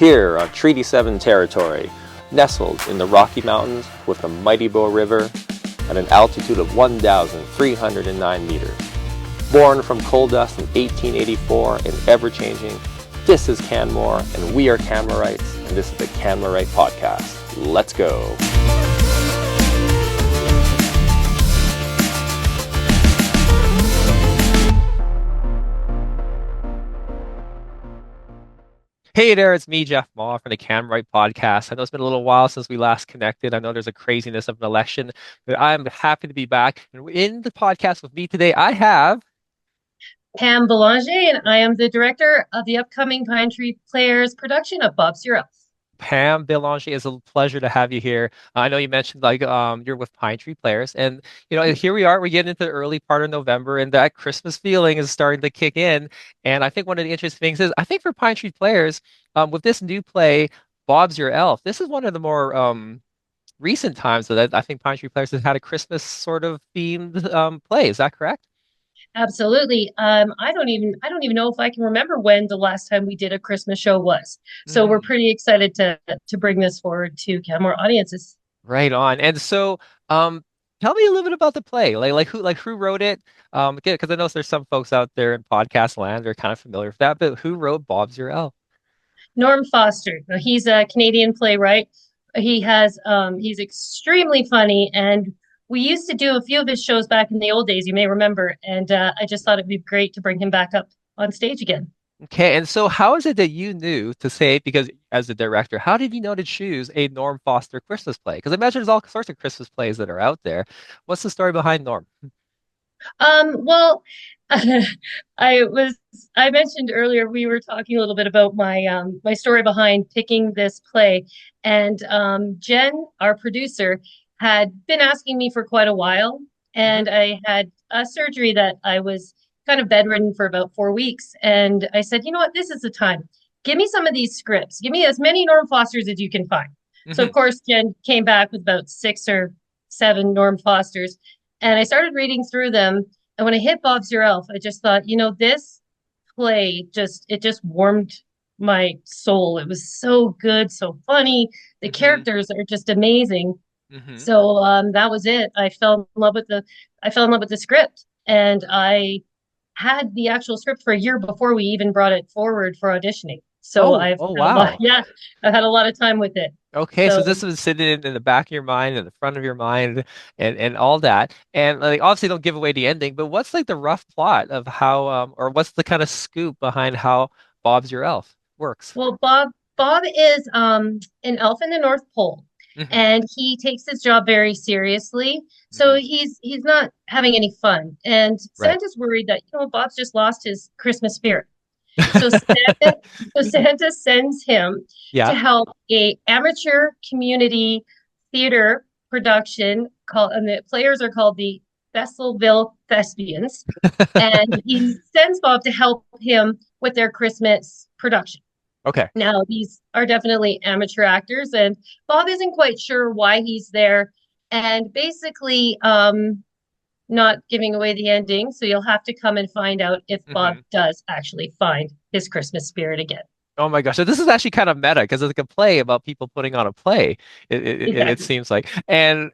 Here on Treaty 7 territory, nestled in the Rocky Mountains with the mighty Bow River at an altitude of 1,309 meters. Born from coal dust in 1884 and ever-changing, this is Canmore, and we are Canmorites, and this is the Canmorite Podcast. Let's go. Hey there, it's me, Jeff Maw from the Canmorite Podcast. I know it's been a little while since we last connected. I know there's a craziness of an election, but I'm happy to be back. And in the podcast with me today, I have Pam Belanger, and I am the director of the upcoming Pine Tree Players production of Bob's Your Elf. Pam Belanger. It's a pleasure to have you here. I know you mentioned you're with Pine Tree Players, and here we are. We're getting into the early part of November, and that Christmas feeling is starting to kick in. And I think one of the interesting things is I think for Pine Tree Players, with this new play, Bob's Your Elf, this is one of the more recent times that I think Pine Tree Players has had a Christmas sort of themed play. Is that correct? Absolutely. I don't even know if I can remember when the last time we did a Christmas show was. So we're Mhm. pretty excited to bring this forward to Canmore audiences. Right on. And so, tell me a little bit about the play. Like who wrote it? Because I know there's some folks out there in podcast land that are kind of familiar with that, but who wrote Bob's Your Elf? Norm Foster. Now, he's a Canadian playwright. He's extremely funny, and we used to do a few of his shows back in the old days, you may remember, and I just thought it'd be great to bring him back up on stage again. Okay, and so how is it that you knew to say, because as a director, how did you know to choose a Norm Foster Christmas play? Because I imagine there's all sorts of Christmas plays that are out there. What's the story behind Norm? Well, I mentioned earlier we were talking a little bit about my story behind picking this play, and Jen, our producer, had been asking me for quite a while, Hmm. and I had a surgery that I was kind of bedridden for about 4 weeks, and I said, you know what, this is the time. Give me some of these scripts. Give me as many Norm Fosters as you can find. So of Hmm. course Jen came back with about 6 or 7 Norm Fosters. And I started reading through them. And when I hit Bob's Your Elf, I just thought, this play just warmed my soul. It was so good, so funny. The Hmm. characters are just amazing. Hmm. So that was it. I fell in love with the script, and I had the actual script for a year before we even brought it forward for auditioning. So Oh, I've oh had a lot, wow. yeah, I've had a lot of time with it. Okay, so So this was sitting in the back of your mind and the front of your mind and all that. And like obviously don't give away the ending, but what's like the rough plot of how or what's the kind of scoop behind how Bob's Your Elf works? Well, Bob is an elf in the North Pole, Hmm. and he takes his job very seriously. So Hmm. he's not having any fun. And Right. Santa's worried that, Bob's just lost his Christmas spirit. So Santa, so Santa sends him to Yeah. help a amateur community theater production called, and the players are called the Thessalville Thespians. And he sends Bob to help him with their Christmas production. Okay. Now, these are definitely amateur actors, and Bob isn't quite sure why he's there. And basically, not giving away the ending, so you'll have to come and find out if Bob Hmm. does actually find his Christmas spirit again. Oh my gosh. So this is actually kind of meta because it's like a play about people putting on a play. It Exactly. seems like. And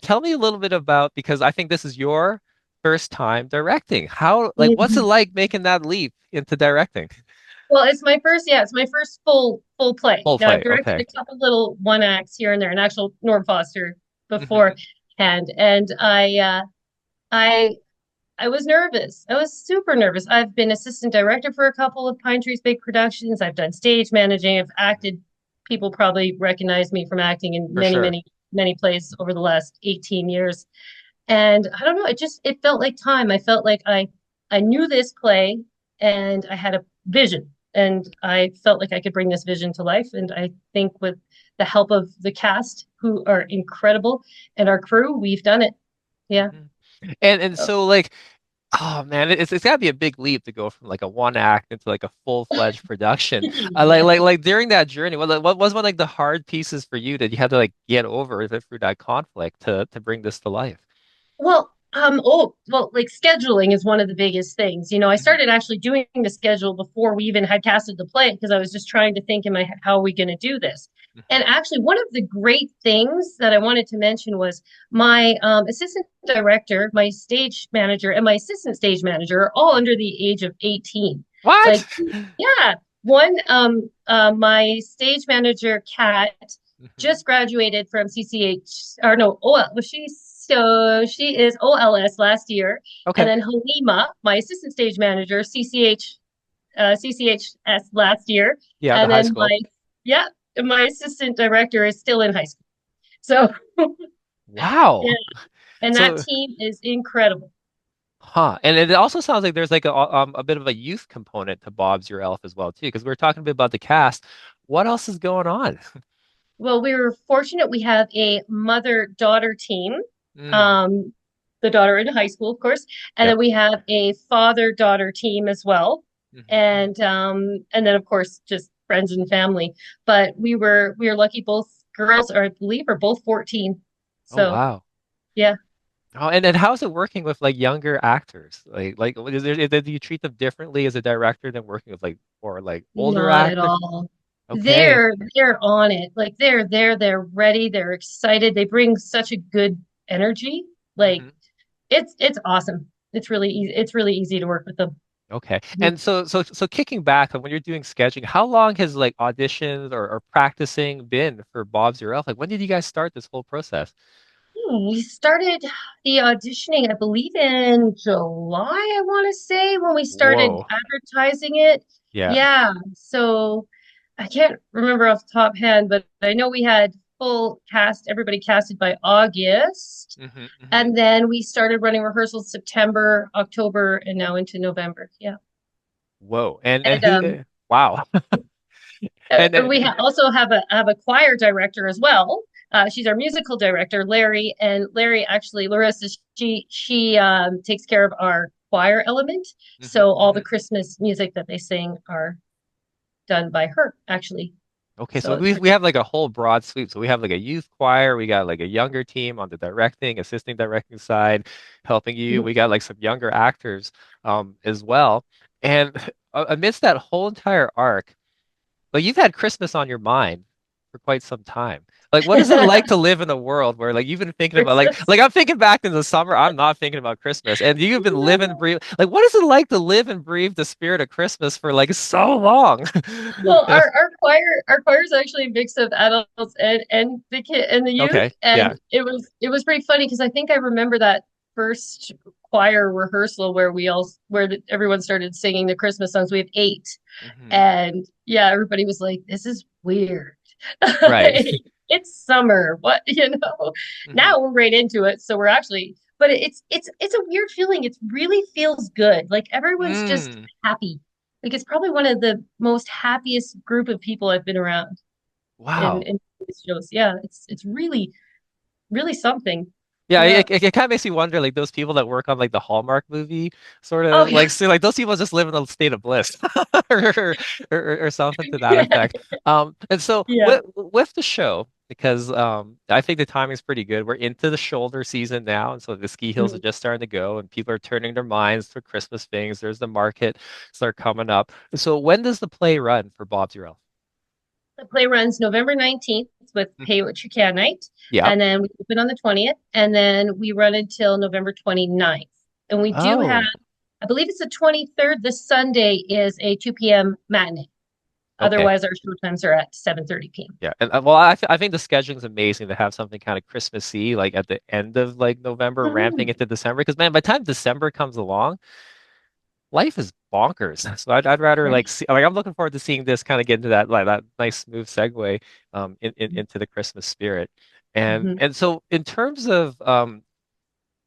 tell me a little bit about because I think this is your first time directing. How like what's it Mhm. like making that leap into directing? Well, it's my first full play. Full Now I've play. directed Okay. a couple little one acts here and there, an actual Norm Foster Hmm. beforehand, and I I was nervous. I was super nervous. I've been assistant director for a couple of Pine Trees Big Productions. I've done stage managing. I've acted. People probably recognize me from acting in For many, sure. many, many plays over the last 18 years. And I don't know, it felt like time. I felt like I knew this play, and I had a vision, and I felt like I could bring this vision to life. And I think with the help of the cast, who are incredible, and our crew, we've done it. Yeah. Hmm. And so like oh man, it's got to be a big leap to go from like a one act into like a full-fledged production. Yeah. Like during that journey, what was one like the hard pieces for you that you had to like get over through that conflict to bring this to life? Well, Oh, well, like scheduling is one of the biggest things. I Mhm, started actually doing the schedule before we even had casted the play because I was just trying to think in my head, how are we going to do this? mhm. And actually, one of the great things that I wanted to mention was my assistant director, my stage manager, and my assistant stage manager are all under the age of 18. What? Like, yeah, one, my stage manager, Kat, Mhm. just graduated from CCH, or no, OL. Was she is OLS last year, and Okay. then Halima, my assistant stage manager, CCHS last year, Yeah, the and high then school. yeah, my assistant director is still in high school. So yeah, Wow. and that So, team is incredible. huh. And it also sounds like there's like a bit of a youth component to Bob's Your Elf as well too, because we were talking a bit about the cast. What else is going on? Well, we were fortunate we have a mother-daughter team. Mm. Um, the daughter in high school, of course, and Yep. then we have a father-daughter team as well. Hmm, hmm. And then of course just friends and family. But we were lucky both girls, or I believe are both 14. Oh So wow. yeah, Oh, and then how's it working with like younger actors? Like do you treat them differently as a director than working with like or like older not at actors? all. Okay. They're on it. Like they're there, they're ready, they're excited. They bring such a good energy. Like Hmm. it's awesome. It's really easy to work with them. Okay. And so kicking back when you're doing sketching, how long has like auditions or practicing been for Bob's Your Elf? Like when did you guys start this whole process? We started the auditioning, I believe, in July, I want to say, when we started Whoa. advertising it. Yeah. Yeah. So I can't remember off the top hand, but I know we had full cast, everybody casted by August. Hmm, hmm. And then we started running rehearsals September, October, and now into November. Yeah. Whoa. And And who wow. And we also have a choir director as well. She's our musical director, Larry, and Larry actually Larissa. She takes care of our choir element. hmm, So all the hmm. Christmas music that they sing are done by her, actually. Okay, So so it's we pretty. have like a whole broad sweep. So we have like a youth choir, we got like a younger team on the directing, assisting directing side, helping you. Mhm. We got like some younger actors as well. And amidst that whole entire arc, like you've had Christmas on your mind for quite some time. Like, what is it like to live in a world where like you've been thinking about like Christmas. I'm thinking back in the summer, I'm not thinking about Christmas, and you've been living breathe like what is it like to live and breathe the spirit of Christmas for like so long? Well, our choir is actually a mix of adults and the kid and the youth, Okay, and yeah. it was pretty funny because I think I remember that first choir rehearsal where everyone started singing the Christmas songs. We have eight, Hmm. and yeah, everybody was like, "This is weird." Right. It's summer. What? Hmm. Now we're right into it, so we're actually. But it's a weird feeling. It really feels good. Like everyone's just Mm. happy. Like it's probably one of the most happiest group of people I've been around Wow. in these shows. Yeah, it's really something. Yeah, Yeah. it kind of makes me wonder, like those people that work on like the Hallmark movie, sort Oh of yeah. like so like those people just live in a state of bliss, or, or something to that Yeah. effect. And so Yeah. with the show, because I think the timing's pretty good. We're into the shoulder season now, and so the ski hills are Mhm. just starting to go, and people are turning their minds to Christmas things. There's the market start coming up. So when does the play run for Bob's Your Elf? The play runs November 19th with Pay Mhm. What You Can night. Yep. And then we open on the 20th. And then we run until November 29th. And we do have, Oh, I believe it's the 23rd. This Sunday is a 2 p.m. matinee. okay. Otherwise, our show times are at 7:30 p.m. Yeah, and well, I think the scheduling's amazing to have something kind of Christmassy, like at the end of like November, ramping into December. Because man, by the time December comes along, life is bonkers. So I'd rather like see, like I'm looking forward to seeing this kind of get into that like that nice smooth segue into the Christmas spirit. Mhm. And so in terms of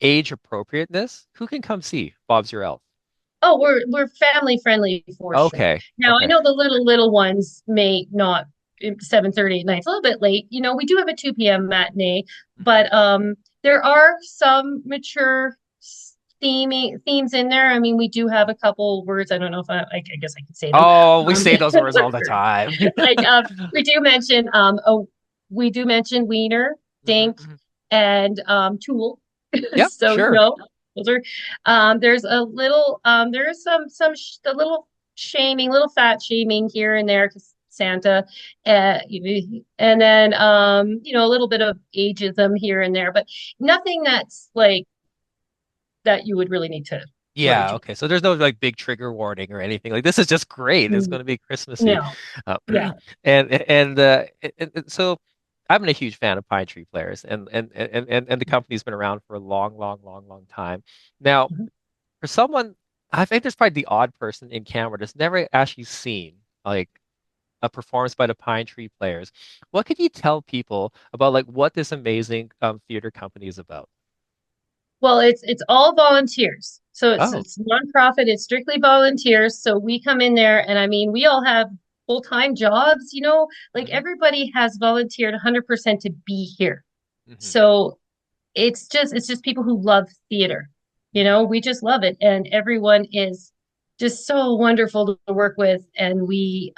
age appropriateness, who can come see Bob's Your Elf? Oh, we're family friendly for sure. Okay, Now I okay. know the little ones may not 7:30 at night. It's a little bit late. We do have a 2 p.m. matinee, Mhm. but there are some mature themes in there. I mean, we do have a couple words. I don't know if I guess I could say them. Oh, we Um, say those words all the time. like we do mention we do mention wiener, Mhm, dink, mhm. and tool. Yep, So, sure. those are there's a little there is some sh a little shaming, little fat shaming here and there because Santa, and then a little bit of ageism here and there, but nothing that's like that you would really need to worry Yeah, too okay. So there's no like big trigger warning or anything. Like this is just great. It's much. going to be Christmassy. No, Uh, yeah. and so I've been a huge fan of Pine Tree Players and the company's been around for a long, long, long, long time. Now, Mhm. for someone, I think there's probably the odd person in Canmore that's never actually seen like a performance by the Pine Tree Players. What could you tell people about like what this amazing theater company is about? Well, it's all volunteers. So it's Oh. it's nonprofit, it's strictly volunteers. So we come in there and I mean, we all have full-time jobs, like Hmm. everybody has volunteered 100% to be here. Hmm. So it's just people who love theater. Hmm. We just love it and everyone is just so wonderful to work with and we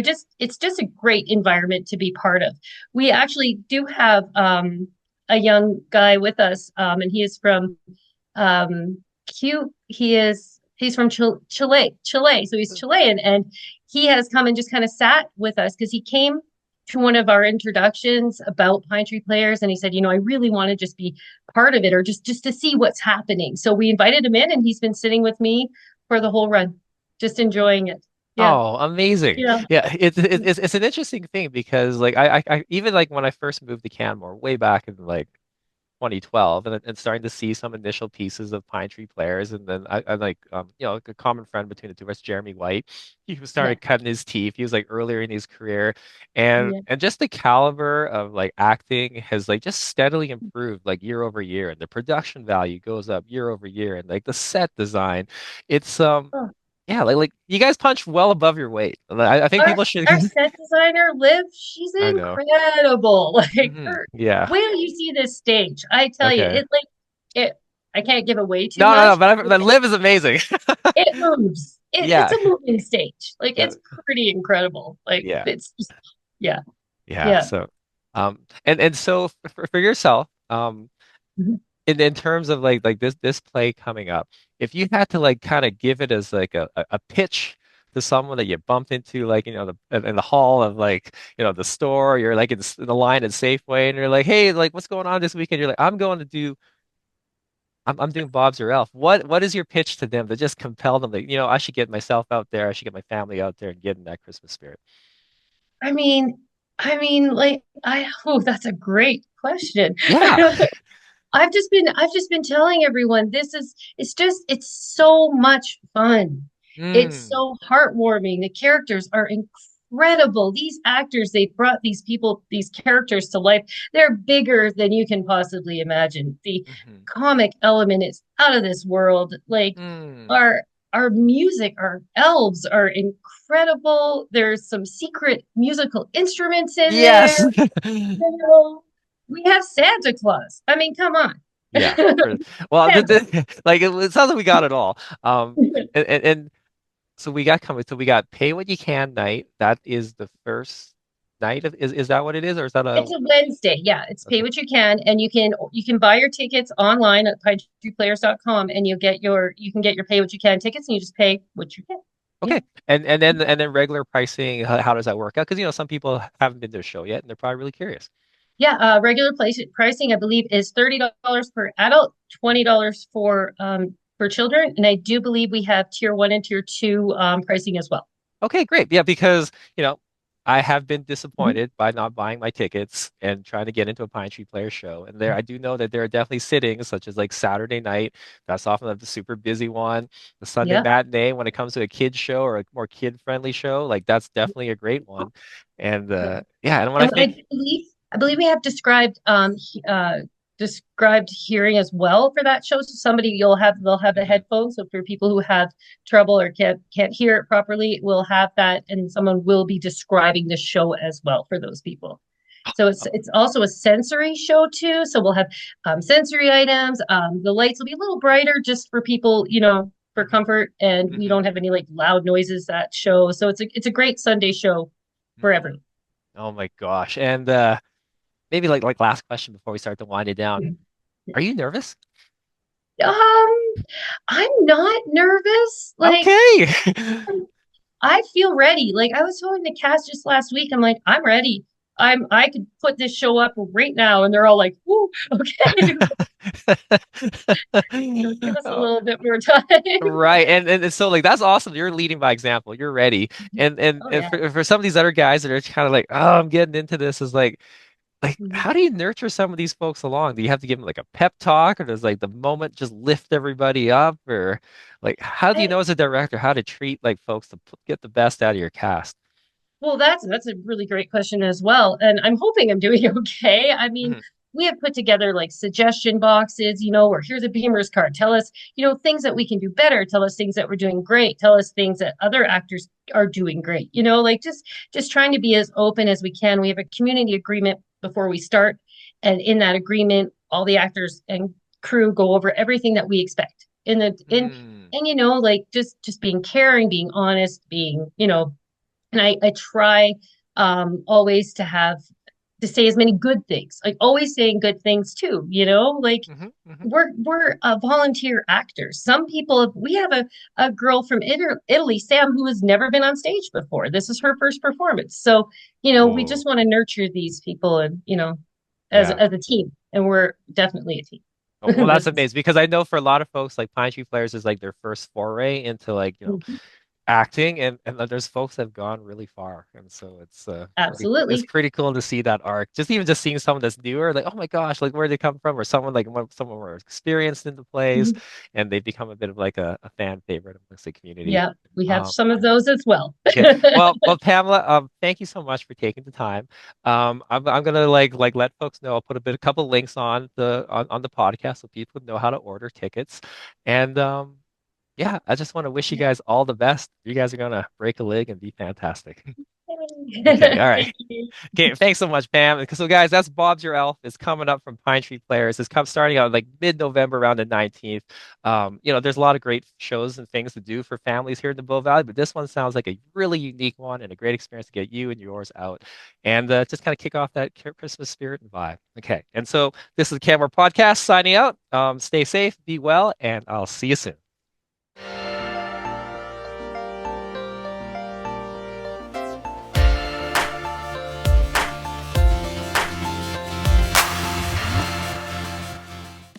just it's just a great environment to be part of. We actually do have a young guy with us and he is from he's from Chile. So he's Chilean and he has come and just kind of sat with us because he came to one of our introductions about Pine Tree Players and he said, I really want to just be part of it or just to see what's happening. So we invited him in and he's been sitting with me for the whole run, just enjoying it. Yeah. Oh, amazing. Yeah. Yeah, it's an interesting thing because like I even like when I first moved to Canmore way back in like 2012 and starting to see some initial pieces of Pine Tree Players and then I like a common friend between the two of us, Jeremy White. He was Yeah. started cutting his teeth. He was like earlier in his career and Yeah. and just the caliber of like acting has like just steadily improved like year over year and the production value goes up year over year and like the set design. It's Oh. yeah, like you guys punch well above your weight. I think Our people should. our set designer, Liv, she's I know. incredible. Like her, Yeah. wait till you see this stage. I tell you, Okay. it. I can't give away too No, much, but Liv is amazing. it moves. It's Yeah. a moving stage. Like Yeah. it's pretty incredible. Like Yeah. it's just, yeah, Yeah. yeah. So, and so for yourself, Mhm. in terms of like this play coming up, if you had to like kind of give it as like a pitch to someone that you bumped into like in the hall of like the store, you're like in the line at Safeway, and you're like, hey, like what's going on this weekend? You're like, I'm doing Bob's or Elf. What is your pitch to them to just compel them that I should get myself out there, I should get my family out there and get in that Christmas spirit? I mean, like oh, that's a great question. Yeah. I've just been telling everyone it's so much fun. It's Mm. so heartwarming. The characters are incredible. These actors, they brought these characters to life. They're bigger than you can possibly imagine. The Hmm. comic element is out of this world. Like Mm. our our music, our elves are incredible. There's some secret musical instruments in there. Yes. You know, we have Santa Claus. I mean, come on. Yeah. Well, Santa. like it sounds like we got it all. And so we got coming. So we got pay what you can night. That is the first night of is that what it is, or is that a It's a Wednesday. Yeah, it's pay okay? what you can, and you can buy your tickets online at pinetreeplayers.com, and you can get your pay what you can tickets, and you just pay what you can. Yeah. Okay. And then regular pricing, how does that work out? Because some people haven't been to a show yet and they're probably really curious. Yeah, regular pricing, I believe, is $30 per adult, $20 for children, and I do believe we have tier one and tier two pricing as well. Okay, great. Yeah, because, I have been Mhm. disappointed by not buying my tickets and trying to get into a Pine Tree Player show. And there, I do know that there are definitely sittings, such as like Saturday night. That's often the super busy one. The Sunday Yeah. matinee, when it comes to a kid show or a more kid-friendly show, like that's definitely a great one. And yeah, and when I And think, I believe we have described hearing as well for that show. So they'll have the Mhm, headphones. So for people who have trouble or can't hear it properly, we'll have that, and someone will be describing the show as well for those people. So it's also a sensory show too. So we'll have sensory items. The lights will be a little brighter just for people, for mhm, comfort, and we mhm, don't have any like loud noises that show. So it's a great Sunday show for mhm. everyone. Oh my gosh. And maybe like last question before we start to wind it down. Are you nervous? Um, I'm not nervous. Like Okay. I feel ready. Like I was telling the cast just last week, I'm like, I'm ready. I could put this show up right now. And they're all like, "Woo, okay." Give us a Oh, little bit more time. right. And so like that's awesome. You're leading by example. You're ready. Oh And yeah. for some of these other guys that are kind of like, oh, I'm getting into this is like Mhm. how do you nurture some of these folks along? Do you have to give them like a pep talk or does like the moment just lift everybody up or like how do you know I, as a director how to treat like folks to get the best out of your cast? well, that's a really great question as well. And I'm hoping I'm doing okay. I mean, Mhm. we have put together like suggestion boxes, or here's a Beamer's card. Tell us, things that we can do better. Tell us things that we're doing great. Tell us things that other actors are doing great. Like just trying to be as open as we can. We have a community agreement before we start, and in that agreement, all the actors and crew go over everything that we expect. In the in Mm. and like just being caring, being honest, being, and I try always to say as many good things, like always saying good things too, like Hmm. Hmm. we're volunteer actors. Some people, we have a girl from Italy, Sam, who has never been on stage before. This is her first performance. So, we Whoa. just want to nurture these people and, Yeah. as a team. And we're definitely a Oh, well, team. that's This is amazing because I know for a lot of folks, like Pine Tree Players is like their first foray into like, Mhm. acting and there's folks that have gone really far. And so it's Absolutely. pretty cool to see that arc. Just even just seeing someone that's newer, like, oh my gosh, like where they come from, or someone like someone more experienced in the plays Mhm. and they become a bit of like a fan favorite amongst the community. Yeah, we have Um, some of those as well. Okay. Well, Pamela, thank you so much for taking the time. I'm gonna like let folks know. I'll put a couple links on on the podcast so people know how to order tickets. And yeah, I just want to wish you guys all the best. You guys are gonna break a leg and be fantastic. Okay, all right. Thank you. Okay, thanks so much, Pam. So, guys, that's Bob's Your Elf. It's coming up from Pine Tree Players. Starting out like mid-November, around the 19th. There's a lot of great shows and things to do for families here in the Bow Valley, but this one sounds like a really unique one and a great experience to get you and yours out and just kind of kick off that Christmas spirit and vibe. Okay, and so this is the Canmore Podcast signing out. Stay safe, be well, and I'll see you soon.